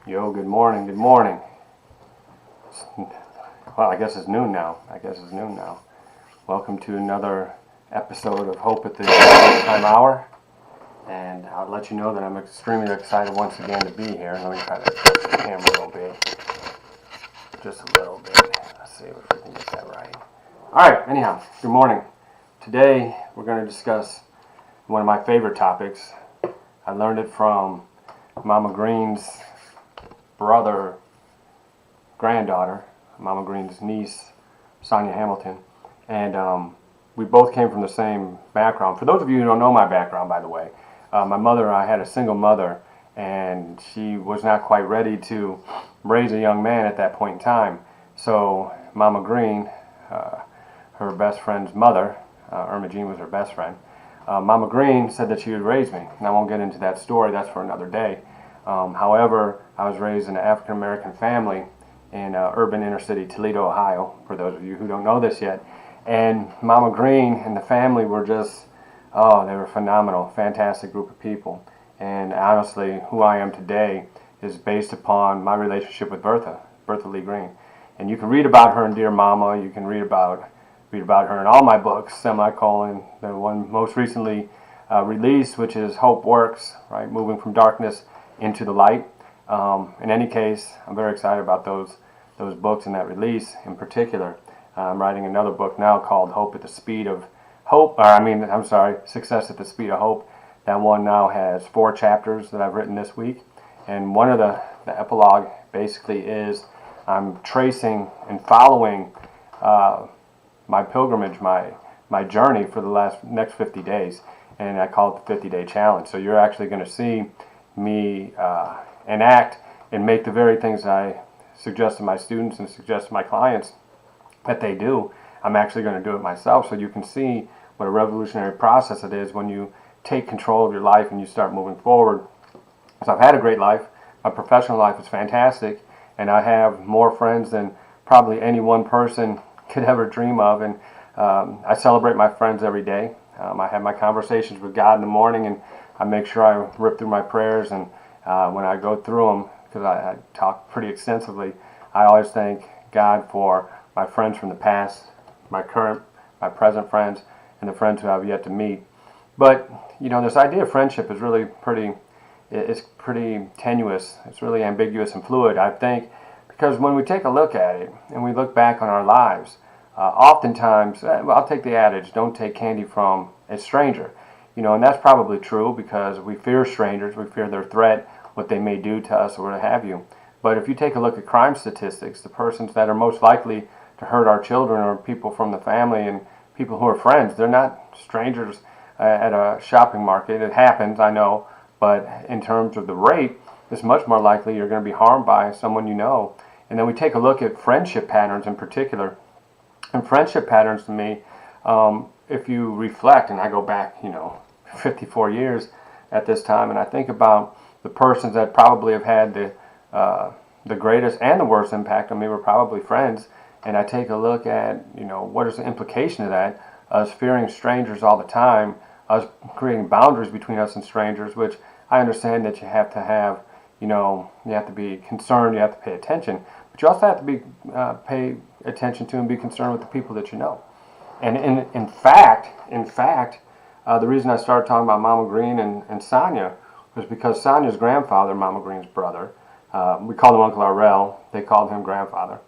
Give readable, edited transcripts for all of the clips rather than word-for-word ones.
Yo, good morning, good morning. Well, I guess it's noon now. Welcome to another episode of Hope at the Lunchtime Hour. And I'll let you know that I'm extremely excited once again to be here. Let me try to adjust the camera a little bit. Just a little bit. Let's see if we can get that right. Alright, anyhow, good morning. Today we're going to discuss one of my favorite topics. I learned it from Mama Green's granddaughter, Mama Green's niece, Sonia Hamilton, and we both came from the same background. For those of you who don't know my background, by the way, I had a single mother, and she was not quite ready to raise a young man at that point in time. So Mama Green, her best friend's mother, Irma Jean was her best friend, Mama Green said that she would raise me, and I won't get into that story, that's for another day. However, I was raised in an African-American family in urban inner city Toledo, Ohio, for those of you who don't know this yet. And Mama Green and the family were just, they were phenomenal, fantastic group of people. And honestly, who I am today is based upon my relationship with Bertha Lee Green. And you can read about her in Dear Mama, you can read about her in all my books, semicolon, the one most recently released, which is Hope Works, right, moving from darkness into the light. In any case, I'm very excited about those books and that release in particular. I'm writing another book now called Success at the Speed of Hope. That one now has 4 chapters that I've written this week, and one of the epilogue basically is I'm tracing and following my pilgrimage, my journey for the next 50 days, and I call it the 50-day challenge. So you're actually going to see me enact and make the very things I suggest to my students and suggest to my clients that they do. I'm actually going to do it myself, so you can see what a revolutionary process it is when you take control of your life and you start moving forward. So I've had a great life. My professional life is fantastic, and I have more friends than probably any one person could ever dream of, and I celebrate my friends every day. I have my conversations with God in the morning, and I make sure I rip through my prayers, and when I go through them, because I talk pretty extensively, I always thank God for my friends from the past, my current, my present friends, and the friends who I've yet to meet. But, you know, this idea of friendship is really pretty tenuous. It's really ambiguous and fluid, I think, because when we take a look at it and we look back on our lives, oftentimes, I'll take the adage, don't take candy from a stranger. You know, and that's probably true because we fear strangers, we fear their threat, what they may do to us or what have you. But if you take a look at crime statistics, the persons that are most likely to hurt our children are people from the family and people who are friends. They're not strangers at a shopping market. It happens, I know, but in terms of the rate, it's much more likely you're going to be harmed by someone you know. And then we take a look at friendship patterns in particular. And friendship patterns to me, if you reflect, and I go back, 54 years at this time, and I think about the persons that probably have had the greatest and the worst impact on me were probably friends, and I take a look at, what is the implication of that, us fearing strangers all the time, us creating boundaries between us and strangers, which I understand that you have to have, you have to be concerned, you have to pay attention, but you also have to be pay attention to and be concerned with the people that you know. And in fact, the reason I started talking about Mama Green and Sonia was because Sonia's grandfather, Mama Green's brother, we called him Uncle Arrell, they called him grandfather.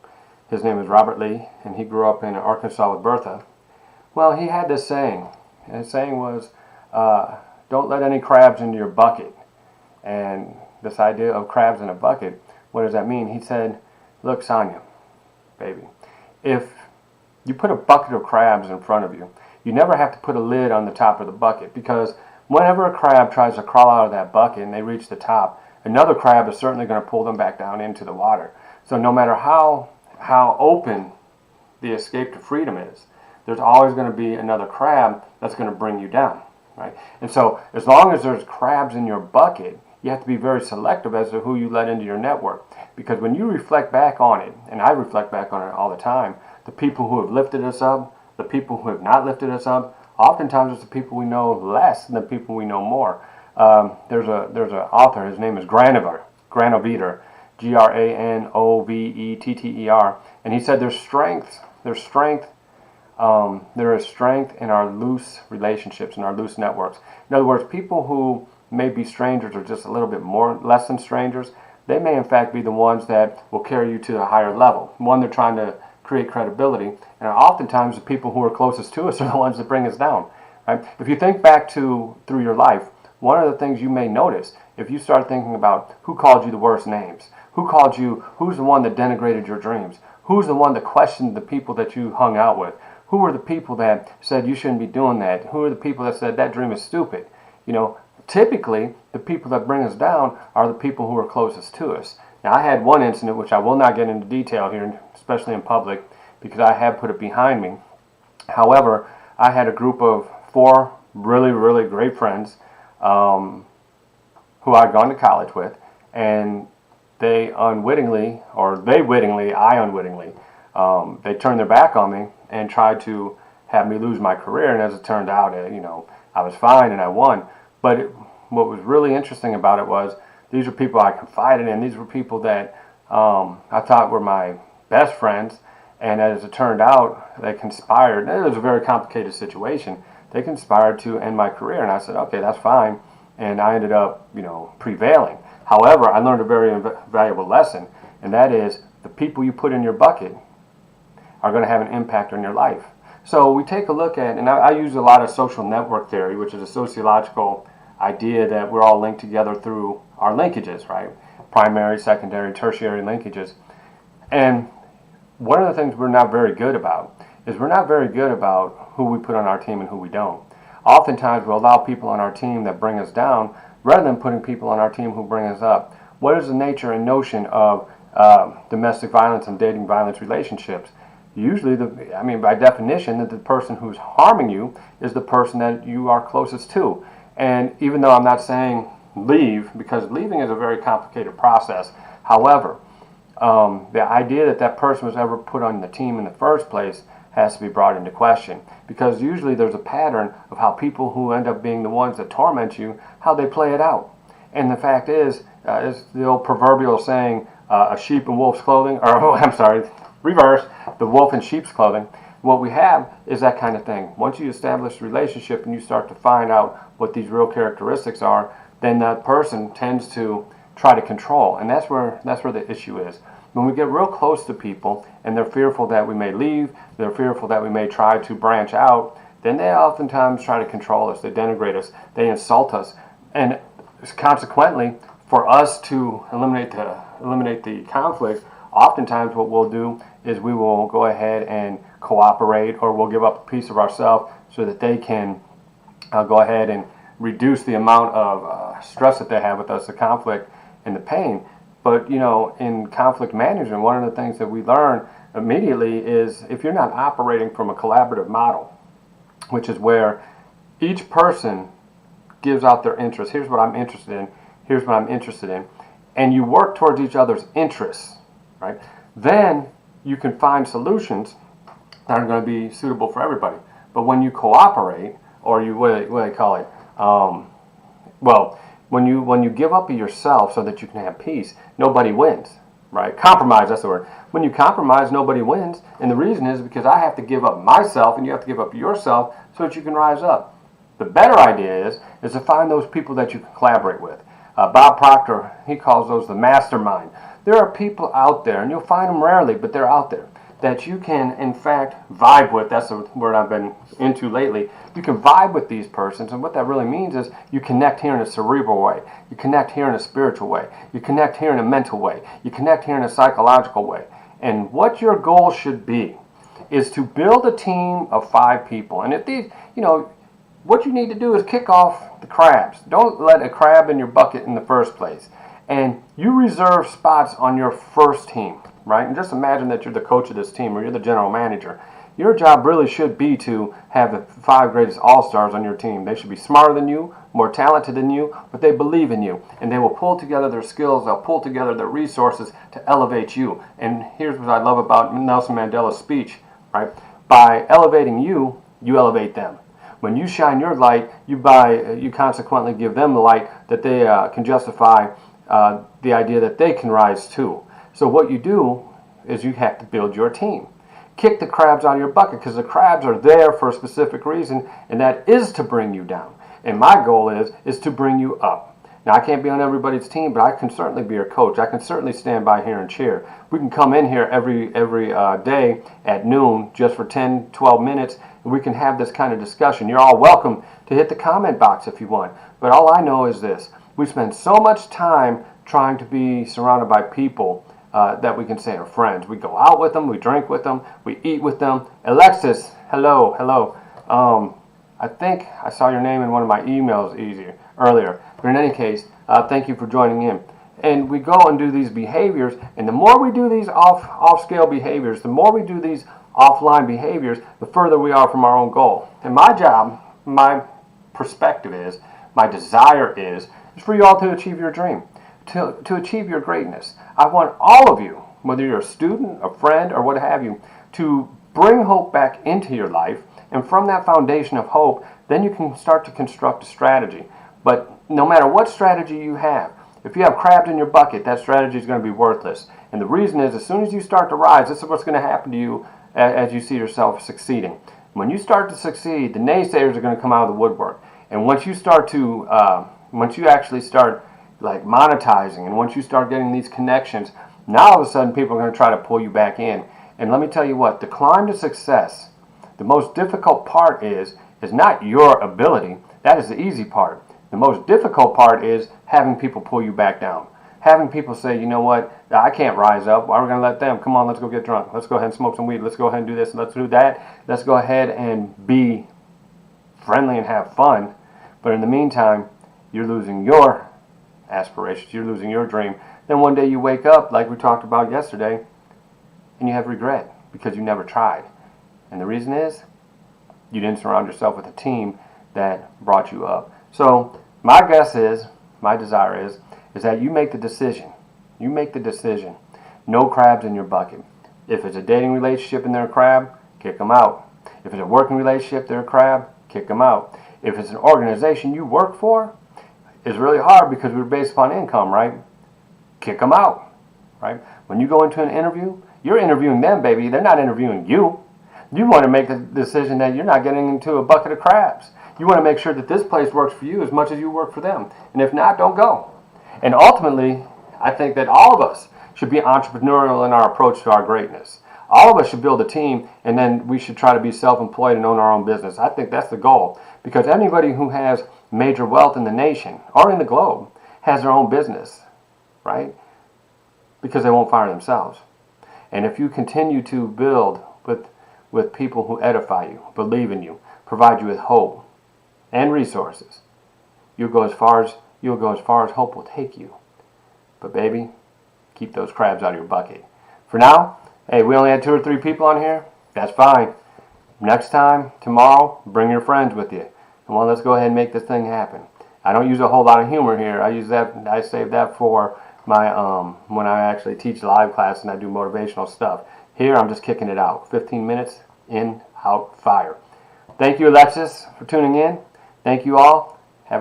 His name is Robert Lee, and he grew up in Arkansas with Bertha. Well, he had this saying, and his saying was, don't let any crabs into your bucket. And this idea of crabs in a bucket, what does that mean? He said, look, Sonia, baby, if you put a bucket of crabs in front of you, you never have to put a lid on the top of the bucket, because whenever a crab tries to crawl out of that bucket and they reach the top, another crab is certainly going to pull them back down into the water. So no matter how open the escape to freedom is, there's always going to be another crab that's going to bring you down, right? And so as long as there's crabs in your bucket, you have to be very selective as to who you let into your network. Because when you reflect back on it, and I reflect back on it all the time, the people who have lifted us up, the people who have not lifted us up, oftentimes it's the people we know less than the people we know more. There's an author, his name is Granovetter, Granovetter. And he said there is strength in our loose relationships, in our loose networks. In other words, people who may be strangers or just a little bit less than strangers, they may in fact be the ones that will carry you to a higher level. One, they're trying to create credibility, and oftentimes the people who are closest to us are the ones that bring us down. Right? If you think back through your life, one of the things you may notice, if you start thinking about who called you the worst names, who's the one that denigrated your dreams, who's the one that questioned the people that you hung out with, who were the people that said you shouldn't be doing that, who are the people that said that dream is stupid, typically the people that bring us down are the people who are closest to us. Now, I had one incident, which I will not get into detail here, especially in public, because I have put it behind me. However, I had a group of 4 really, really great friends who I'd gone to college with, and they unwittingly, they turned their back on me and tried to have me lose my career. And as it turned out, I was fine and I won. But what was really interesting about it was these were people I confided in. These were people that I thought were my best friends. And as it turned out, they conspired. It was a very complicated situation. They conspired to end my career. And I said, okay, that's fine. And I ended up, prevailing. However, I learned a very valuable lesson. And that is the people you put in your bucket are going to have an impact on your life. So we take a look at, and I use a lot of social network theory, which is a sociological idea that we're all linked together through our linkages, right? Primary, secondary, tertiary linkages. And one of the things we're not very good about is we're not very good about who we put on our team and who we don't. Oftentimes we'll allow people on our team that bring us down rather than putting people on our team who bring us up. What is the nature and notion of domestic violence and dating violence relationships? Usually, by definition, that the person who's harming you is the person that you are closest to. And even though I'm not saying leave, because leaving is a very complicated process, however, the idea that that person was ever put on the team in the first place has to be brought into question. Because usually there's a pattern of how people who end up being the ones that torment you, how they play it out. And the fact is the old proverbial saying, a sheep in wolf's clothing, reverse, the wolf in sheep's clothing. What we have is that kind of thing. Once you establish a relationship and you start to find out what these real characteristics are, then that person tends to try to control. And that's where the issue is. When we get real close to people and they're fearful that we may leave, they're fearful that we may try to branch out, then they oftentimes try to control us, they denigrate us, they insult us. And consequently, for us to eliminate the conflict, oftentimes what we'll do is we will go ahead and cooperate, or we'll give up a piece of ourselves so that they can go ahead and reduce the amount of stress that they have with us, the conflict and the pain. But, in conflict management, one of the things that we learn immediately is if you're not operating from a collaborative model, which is where each person gives out their interests. Here's what I'm interested in. Here's what I'm interested in. And you work towards each other's interests, right? Then you can find solutions that are going to be suitable for everybody. But when you cooperate, or you, what do they call it? When you give up of yourself so that you can have peace, nobody wins, right? Compromise, that's the word. When you compromise, nobody wins. And the reason is because I have to give up myself and you have to give up yourself so that you can rise up. The better idea is to find those people that you can collaborate with. Bob Proctor, he calls those the mastermind. There are people out there, and you'll find them rarely, but they're out there, that you can, in fact, vibe with. That's the word I've been into lately. You can vibe with these persons, and what that really means is you connect here in a cerebral way. You connect here in a spiritual way. You connect here in a mental way. You connect here in a psychological way. And what your goal should be is to build a team of 5 people. And if these, what you need to do is kick off the crabs. Don't let a crab in your bucket in the first place. And you reserve spots on your first team, right? And just imagine that you're the coach of this team or you're the general manager. Your job really should be to have the 5 greatest all-stars on your team. They should be smarter than you, more talented than you, but they believe in you. And they will pull together their skills, they'll pull together their resources to elevate you. And here's what I love about Nelson Mandela's speech, right? By elevating you, you elevate them. When you shine your light, you consequently give them the light that they can justify the idea that they can rise too. So what you do is you have to build your team. Kick the crabs out of your bucket, because the crabs are there for a specific reason, and that is to bring you down. And my goal is to bring you up. Now, I can't be on everybody's team, but I can certainly be your coach. I can certainly stand by here and cheer. We can come in here every day at noon just for 10, 12 minutes, and we can have this kind of discussion. You're all welcome to hit the comment box if you want. But all I know is this. We spend so much time trying to be surrounded by people that we can say are friends. We go out with them, we drink with them, we eat with them. Alexis, hello, hello. I think I saw your name in one of my emails earlier. But in any case, thank you for joining in. And we go and do these behaviors, and the more we do these off-scale behaviors, the more we do these offline behaviors, the further we are from our own goal. And my job, my perspective is, my desire is for you all to achieve your dream, to achieve your greatness. I want all of you, whether you're a student, a friend, or what have you, to bring hope back into your life. And from that foundation of hope, then you can start to construct a strategy. But no matter what strategy you have, if you have crabs in your bucket, that strategy is going to be worthless. And the reason is, as soon as you start to rise, this is what's going to happen to you as you see yourself succeeding. When you start to succeed, the naysayers are going to come out of the woodwork. And once you start to, once you actually start like monetizing, and once you start getting these connections, now all of a sudden people are going to try to pull you back in. And let me tell you what, the climb to success, the most difficult part is not your ability. That is the easy part. The most difficult part is having people pull you back down. Having people say, you know what, I can't rise up. Why are we going to let them? Come on, let's go get drunk. Let's go ahead and smoke some weed. Let's go ahead and do this. Let's do that. Let's go ahead and be friendly and have fun. But in the meantime, you're losing your aspirations. You're losing your dream. Then one day you wake up, like we talked about yesterday, and you have regret because you never tried. And the reason is you didn't surround yourself with a team that brought you up. So my guess is, my desire is that you make the decision. You make the decision. No crabs in your bucket. If it's a dating relationship and they're a crab, kick them out. If it's a working relationship, they're a crab, kick them out. If it's an organization you work for, it's really hard because we're based upon income, right? Kick them out, right? When you go into an interview, you're interviewing them, baby. They're not interviewing you. You want to make the decision that you're not getting into a bucket of crabs. You want to make sure that this place works for you as much as you work for them. And if not, don't go. And ultimately, I think that all of us should be entrepreneurial in our approach to our greatness. All of us should build a team, and then we should try to be self-employed and own our own business. I think that's the goal. Because anybody who has major wealth in the nation or in the globe has their own business, right? Because they won't fire themselves. And if you continue to build with people who edify you, believe in you, provide you with hope and resources, you'll go as far as hope will take you. But baby, keep those crabs out of your bucket. For now, hey, we only had 2 or 3 people on here. That's fine. Next time, tomorrow, bring your friends with you. And well, let's go ahead and make this thing happen. I don't use a whole lot of humor here. I save that for my when I actually teach live class and I do motivational stuff. Here, I'm just kicking it out. 15 minutes, in, out, fire. Thank you, Alexis, for tuning in. Thank you all.